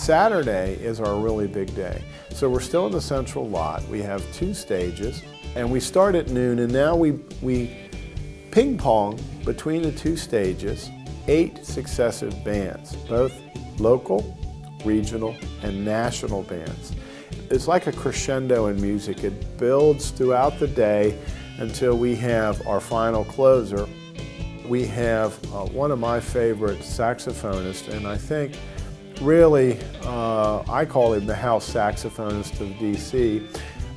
Saturday is our really big day. So we're still in the central lot. We have 2 stages, and we start at noon, and now we ping pong between the 2 stages, 8 successive bands, both local, regional, and national bands. It's like a crescendo in music. It builds throughout the day until we have our final closer. We have one of my favorite saxophonists, and I think really, I call him the house saxophonist of DC.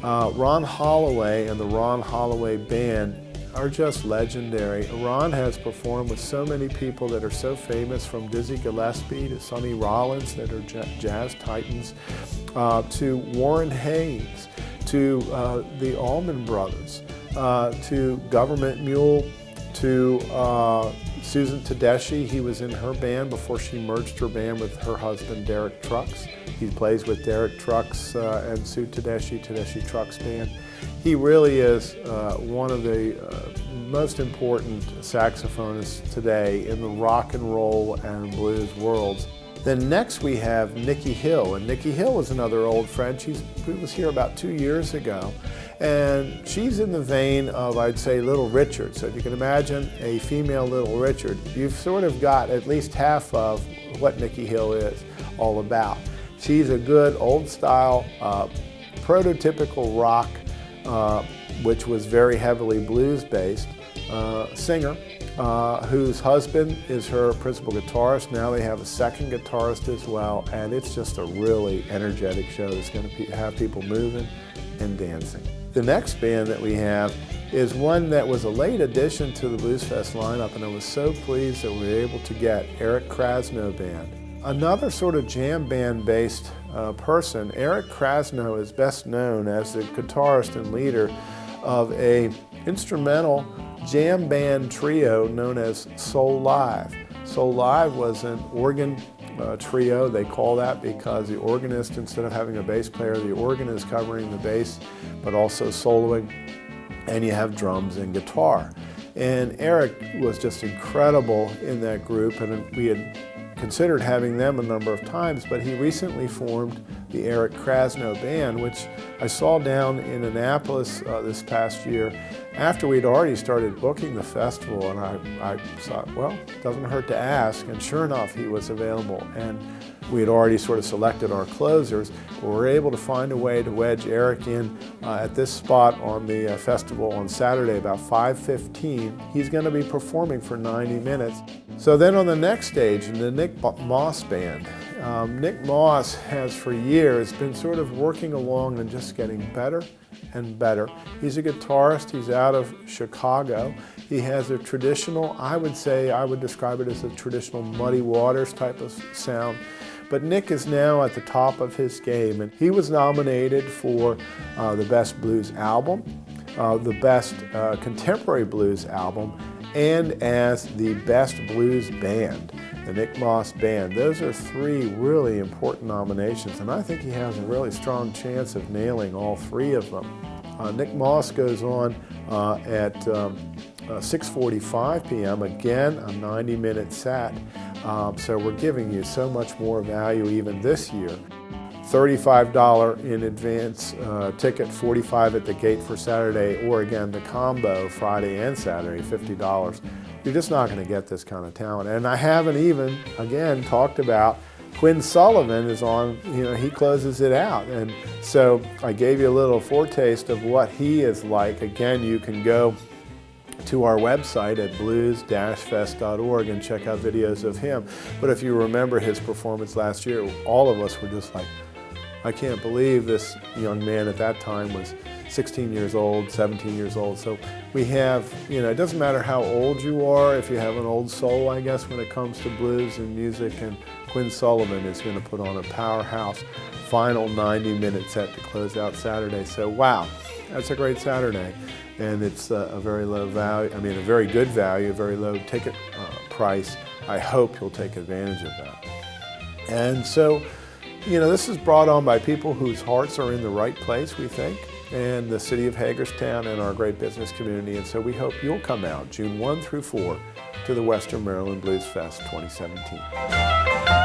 Ron Holloway and the Ron Holloway Band are just legendary. Ron has performed with so many people that are so famous, from Dizzy Gillespie to Sonny Rollins, that are jazz titans, to Warren Haynes, to the Allman Brothers, to Government Mule, to Susan Tedeschi. He was in her band before she merged her band with her husband, Derek Trucks. He plays with Derek Trucks and Sue Tedeschi Trucks Band. He really is one of the most important saxophonists today in the rock and roll and blues worlds. Then next we have Nikki Hill, and Nikki Hill is another old friend. She was here about 2 years ago, and she's in the vein of, I'd say, Little Richard. So if you can imagine a female Little Richard, you've sort of got at least half of what Nikki Hill is all about. She's a good old style, prototypical rock, which was very heavily blues based, singer, whose husband is her principal guitarist. Now they have a second guitarist as well, and it's just a really energetic show that's going to have people moving and dancing. The next band that we have is one that was a late addition to the Blues Fest lineup, and I was so pleased that we were able to get Erik Kratzno Band. Another sort of jam band based person. Erik Kratzno is best known as the guitarist and leader of a instrumental jam band trio known as Soul Live. Soul Live was an organ trio. They call that because the organist, instead of having a bass player, the organ is covering the bass, but also soloing, and you have drums and guitar. And Erik was just incredible in that group, and we had considered having them a number of times, but he recently formed the Erik Kratzno Band, which I saw down in Annapolis this past year after we'd already started booking the festival, and I thought, well, it doesn't hurt to ask, and sure enough, he was available. And we had already sort of selected our closers, but we were able to find a way to wedge Erik in at this spot on the festival on Saturday about 5:15. He's going to be performing for 90 minutes. So then on the next stage, the Nick Moss Band. Nick Moss has for years been sort of working along and just getting better and better. He's a guitarist. He's out of Chicago. He has a traditional, I would describe it as a traditional Muddy Waters type of sound. But Nick is now at the top of his game, and he was nominated for the Best Blues Album, the Best Contemporary Blues Album, and as the Best Blues Band, the Nick Moss Band. Those are 3 really important nominations, and I think he has a really strong chance of nailing all 3 of them. Nick Moss goes on at 6:45 p.m., again a 90-minute set, so we're giving you so much more value even this year. $35 in advance ticket, $45 at the gate for Saturday, or again the combo Friday and Saturday, $50. You're just not going to get this kind of talent. And I haven't even, again, talked about Quinn Sullivan is on, he closes it out. And so I gave you a little foretaste of what he is like. Again, you can go to our website at blues-fest.org and check out videos of him. But if you remember his performance last year, all of us were just like, I can't believe this young man at that time was 16 years old, 17 years old. So we have, it doesn't matter how old you are, if you have an old soul, I guess, when it comes to blues and music, and Quinn Sullivan is going to put on a powerhouse final 90-minute set to close out Saturday. So wow, that's a great Saturday. And it's a very low value, a very good value, a very low ticket price. I hope you'll take advantage of that. And so, this is brought on by people whose hearts are in the right place, we think, and the city of Hagerstown and our great business community. And so we hope you'll come out June 1 through 4 to the Western Maryland Blues Fest 2017.